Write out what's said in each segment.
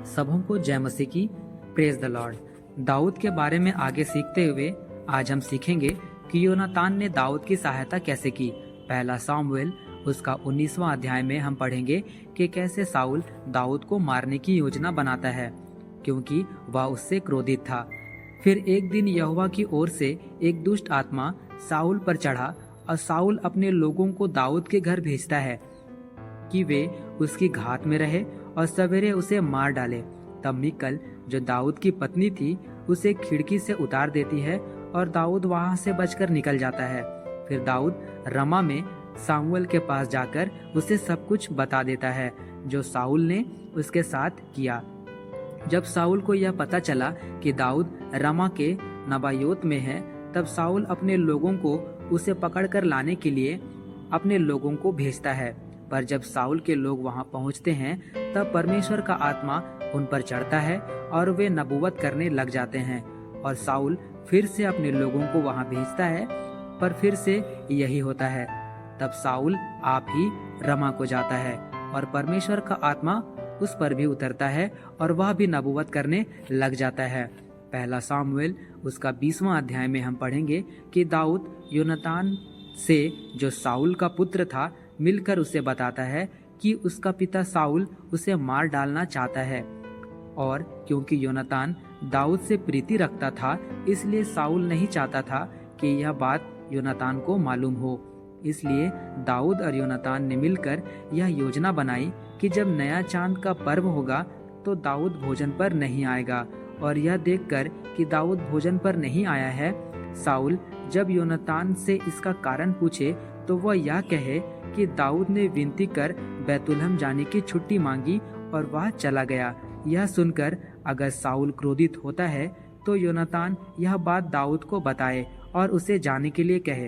सबों को जय मसीह की। Praise the Lord. दाऊद के बारे में आगे सीखते हुए आज हम सीखेंगे कि योनातान ने दाऊद की सहायता कैसे की। पहला सामुएल उसका 19वां अध्याय में हम पढ़ेंगे कि कैसे साउल दाऊद को मारने की योजना बनाता है, क्योंकि वह उससे क्रोधित था। फिर एक दिन यहोवा की ओर से एक दुष्ट आत्मा साउल पर चढ़ा और साउल अपने लोगों को दाऊद के घर भेजता है कि वे उसकी घात में रहे और सवेरे उसे मार डाले। तब मीकल जो दाऊद की पत्नी थी उसे खिड़की से उतार देती है और दाऊद वहां से बचकर निकल जाता है। फिर दाऊद रमा में सामुएल के पास जाकर उसे सब कुछ बता देता है जो साउल ने उसके साथ किया। जब साउल को यह पता चला कि दाऊद रमा के नबायोत में है, तब साउल अपने लोगों को उसे पकड़कर लाने के लिए अपने लोगों को भेजता है। पर जब साउल के लोग वहां पहुंचते हैं, तब परमेश्वर का आत्मा उन पर चढ़ता है और वे नबूवत करने लग जाते हैं। और साउल फिर से अपने लोगों को वहां भेजता है, पर फिर से यही होता है। तब साउल आप ही रमा को जाता है और परमेश्वर का आत्मा उस पर भी उतरता है और वह भी नबूवत करने लग जाता है। पहला सामुएल उसका 20वां अध्याय में हम पढ़ेंगे कि दाऊद योनातान से, जो साउल का पुत्र था, मिलकर उसे बताता है कि उसका पिता साउल उसे मार डालना चाहता है। और क्योंकि योनातान दाऊद से प्रीति रखता था, इसलिए साउल नहीं चाहता था कि यह बात योनातान को मालूम हो। इसलिए दाऊद और योनातान ने मिलकर यह योजना बनाई कि जब नया चांद का पर्व होगा तो दाऊद भोजन पर नहीं आएगा। और यह देखकर कि दाऊद भोजन पर नहीं आया है, साउल जब योनातान से इसका कारण पूछे तो वह यह कहे कि दाऊद ने विनती कर बैतुलहम जाने की छुट्टी मांगी और वह चला गया। यह सुनकर अगर साउल क्रोधित होता है तो योनातान यह बात दाऊद को बताए और उसे जाने के लिए कहे।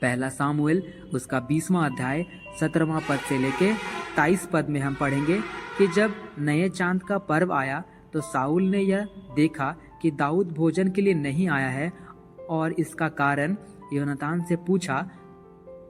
पहला सामुएल उसका 20वां अध्याय 17वां पद से लेके 23 पद में हम पढ़ेंगे कि जब नए चांद का पर्व आया तो साउल ने यह देखा कि दाऊद भोजन के लिए नहीं आया है और इसका कारण योनातान से पूछा।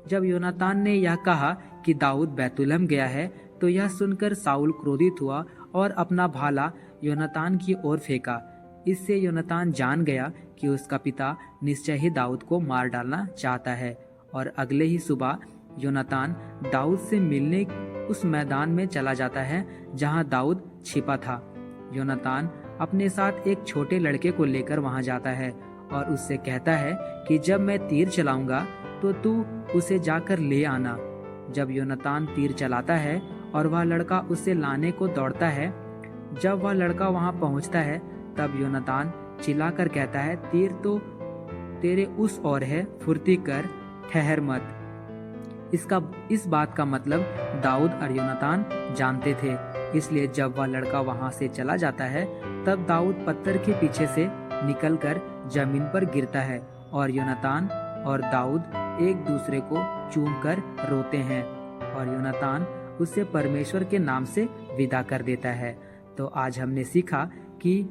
जब योनातान ने यह कहा कि दाऊद बैतुलहम गया है, तो यह सुनकर साउल क्रोधित हुआ और अपना भाला योनातान की ओर फेंका। इससे योनातान जान गया कि उसका पिता निश्चय ही दाऊद को मार डालना चाहता है। और अगले ही सुबह योनातान दाऊद से मिलने उस मैदान में चला जाता है जहां दाऊद छिपा था। योनातान अपने साथ एक छोटे लड़के को लेकर वहां जाता है और उससे कहता है कि जब मैं तीर चलाऊंगा तो तू उसे जाकर ले आना। जब योनातान तीर चलाता है और वह लड़का उसे लाने को दौड़ता है, जब वह लड़का वहां पहुंचता है तब योनातान चिल्लाकर कहता है, तीर तो तेरे उस ओर है, फुर्ती कर, ठहर मत। इस बात का मतलब दाऊद और योनातान जानते थे। इसलिए जब वह लड़का वहां से चला जाता है, तब दाऊद पत्थर के पीछे से निकलकर जमीन पर गिरता है और योनातान और दाऊद एक दूसरे को चूमकर रोते हैं और योनातान उसे परमेश्वर के नाम से विदा कर देता है। तो आज हमने सीखा कि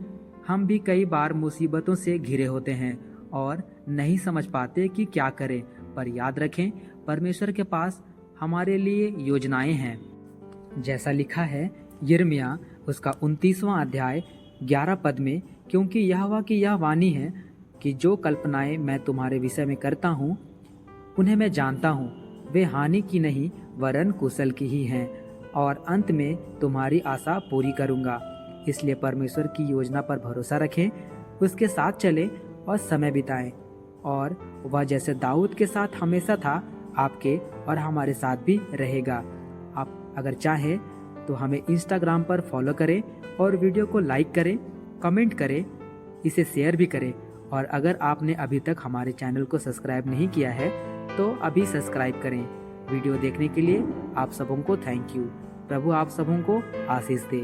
हम भी कई बार मुसीबतों से घिरे होते हैं और नहीं समझ पाते कि क्या करें, पर याद रखें परमेश्वर के पास हमारे लिए योजनाएं हैं। जैसा लिखा है यिर्मयाह उसका 29वां अध्याय 11 पद में, क्योंकि यहोवा की यह वाणी है कि जो कल्पनाएं मैं तुम्हारे विषय में करता हूँ उन्हें मैं जानता हूँ, वे हानि की नहीं वरन कुशल की ही हैं, और अंत में तुम्हारी आशा पूरी करूँगा। इसलिए परमेश्वर की योजना पर भरोसा रखें, उसके साथ चलें और समय बिताएं। और वह जैसे दाऊद के साथ हमेशा था, आपके और हमारे साथ भी रहेगा। आप अगर चाहें तो हमें इंस्टाग्राम पर फॉलो करें और वीडियो को लाइक करें, कमेंट करें, इसे शेयर भी करें। और अगर आपने अभी तक हमारे चैनल को सब्सक्राइब नहीं किया है तो अभी सब्सक्राइब करें। वीडियो देखने के लिए आप सबों को थैंक यू। प्रभु आप सबों को आशीष दे।